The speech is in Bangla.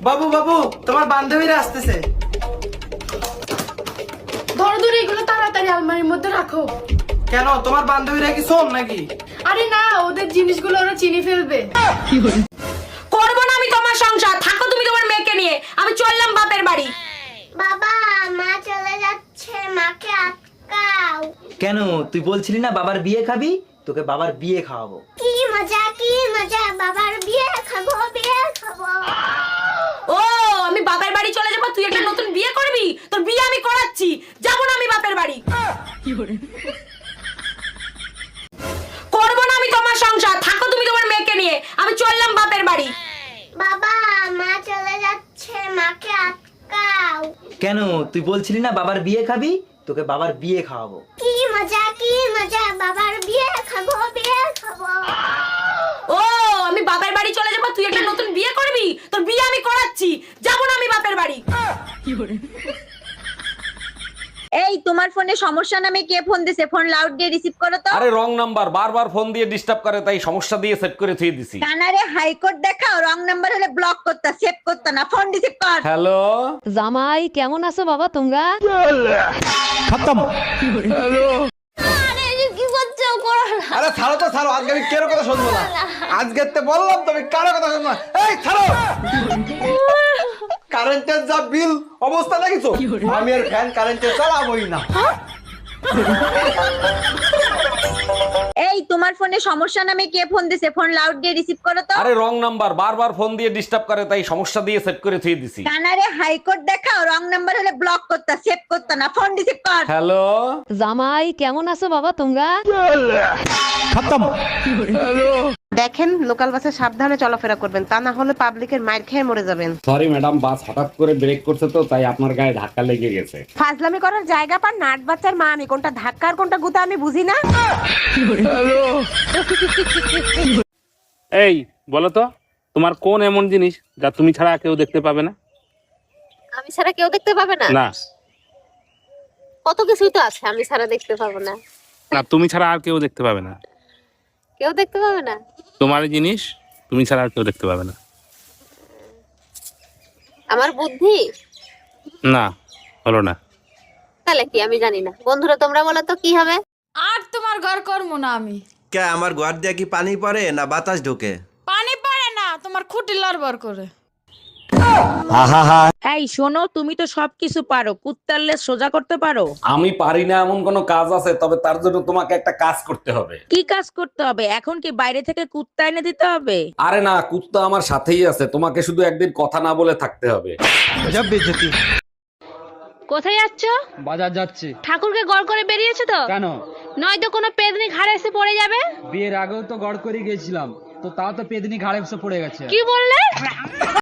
বাবু বাবু, তোমার বান্ধবীরা আসতেছে। ধরো ধরো, এগুলো তাড়াতাড়ি আলমারির মধ্যে রাখো। কেন, তোমার বান্ধবীরা কি শোন নাকি? আরে না, ওদের জিনিসগুলো ওরা চিনি ফেলবে। করবো না আমি তোমার সংসার, থাকো তুমি তোমার মেয়েকে নিয়ে। আমি চললাম বাপের বাড়ি। বাবা, মা চলে যাচ্ছে, মাকে আটকাও। কেন, তুই বলছিলি না বাবার বিয়ে খাবি? তোকে বাবার বিয়ে খাওয়াবো। কি মজা কি মজা, বাবার বিয়ে খাবো, বিয়ে খাবো। ও, আমি বাপের বাড়ি চলে যাবো, তুই একটা নতুন বিয়ে করবি? তোর বিয়ে আমি করাচ্ছি, যাবো না আমি বাপের বাড়ি। করবো না আমি তোমার সংসার, থাকো তুমি তোমার মেয়েকে নিয়ে। আমি চললাম বাপের বাড়ি। বাবা, মা চলে যাচ্ছে, মাকে আটকাও। কেন, তুই বলছিলি না বাবার বিয়ে খাবি? তোকে বাবার বিয়ে খাওয়াবো। কি মজা কি মজা, বাবার বিয়ে খাবো, বিয়ে খাবো। ও, আমি বাপের বাড়ি চলে যাবো, তুই একটা নতুন বিয়ে করবি? তোর বিয়ে আমি করাচ্ছি, যাবো না আমি বাপের বাড়ি। এই, তোমার ফোনে সমস্যা নামে কে ফোন দিছে? ফোন লাউড দিয়ে রিসিভ করো তো। আরে রং নাম্বার, বারবার ফোন দিয়ে ডিস্টার্ব করে, তাই সমস্যা দিয়ে সেট করে থুয়ে দিছি। কানারে হাইকোর্ট দেখাও, রং নাম্বার হলে ব্লক করতা, সেভ করতা না, ফোন রিসিভ কর। হ্যালো, জামাই কেমন আছো বাবা তোমরা? আরে ছাড়ো তো ছাড়ো, আজকে আমি কারো কথা শুনবো না। আজকে তো বললাম তুমি কারো কথা শুনবো না। এই ছাড়ো, কারেন্টের যা বিল অবস্থা দেখিছো, আমি আর ফ্যান কারেন্টে চালাবোই না। এই, তোমার ফোনে সমস্যা নামে কে ফোন দিছে? ফোন লাউড দিয়ে রিসিভ করো তো। আরে রং নাম্বার, বারবার ফোন দিয়ে ডিস্টার্ব করে, তাই সমস্যা দিয়ে সেট করে থুয়ে দিছি। কানারে হাইকোর্ট দেখাও, রং নাম্বার হলে ব্লক করতা, সেভ করতা না, ফোন রিসিভ কর। হ্যালো, জামাই কেমন আছো বাবা তোমরা? দেখেন, লোকাল বাসে সাবধানে চলাফেরা করবেন, তা না হলে পাবলিকের মাইর খেয়ে মরে যাবেন। সরি ম্যাডাম, বাস হঠাৎ করে ব্রেক করছে তো, তাই আপনার গায়ে ধাক্কা লেগে গেছে। ফাজলামি করার জায়গা পান নাট বাচ্চার মা আমি, কোনটা ধাক্কা আর কোনটা গুতা আমি বুঝি না। এই বলো তো, তোমার কোন এমন জিনিস যা তুমি ছাড়া কেউ দেখতে পাবে না? আমি ছাড়া কেউ দেখতে পাবে না? না কত কিছুই তো আছে আমি ছাড়া দেখতে পাবো না। না, তুমি ছাড়া আর কেউ দেখতে পাবে না। কেউ দেখতে পাবে না? তোমার এই জিনিস তুমি ছাড়া আর কেউ দেখতে পাবে না। আমার বুদ্ধি? না, হলো না। তাহলে কি আমি জানি না। বন্ধুরা তোমরা বলো তো কি হবে? আর তোমার ঘর করবো না আমি। কে, আমার ঘর দিয়ে কি পানি পড়ে না বাতাস ঢোকে? পানি পারে না, তোমার খুঁটি লড়বড় করে। এই শোনো, তুমি তো সবকিছু পারো, কুত্তার লেজ সোজা করতে পারো? আমি পারি না এমন কোনো কাজ আছে, তবে তার জন্য তোমাকে একটা কাজ করতে হবে। কি কাজ করতে হবে? এখন কি বাইরে থেকে কুত্তা এনে দিতে হবে? আরে না, কুত্তা আমার সাথেই আছে, তোমাকে শুধু একদিন কথা না বলে থাকতে হবে। কোথায় যাচ্ছ? বাজার যাচ্ছি। ঠাকুরকে গড় করে বেরিয়েছো তো? কেন? নয়তো কোনো পেদনি ঘাড়ে এসে পড়ে যাবে। বিয়ের আগেও তো গড় করে গিয়েছিলাম, তো তাও তো পেদনি ঘাড়ে এসে পড়ে গেছে। কি বললে?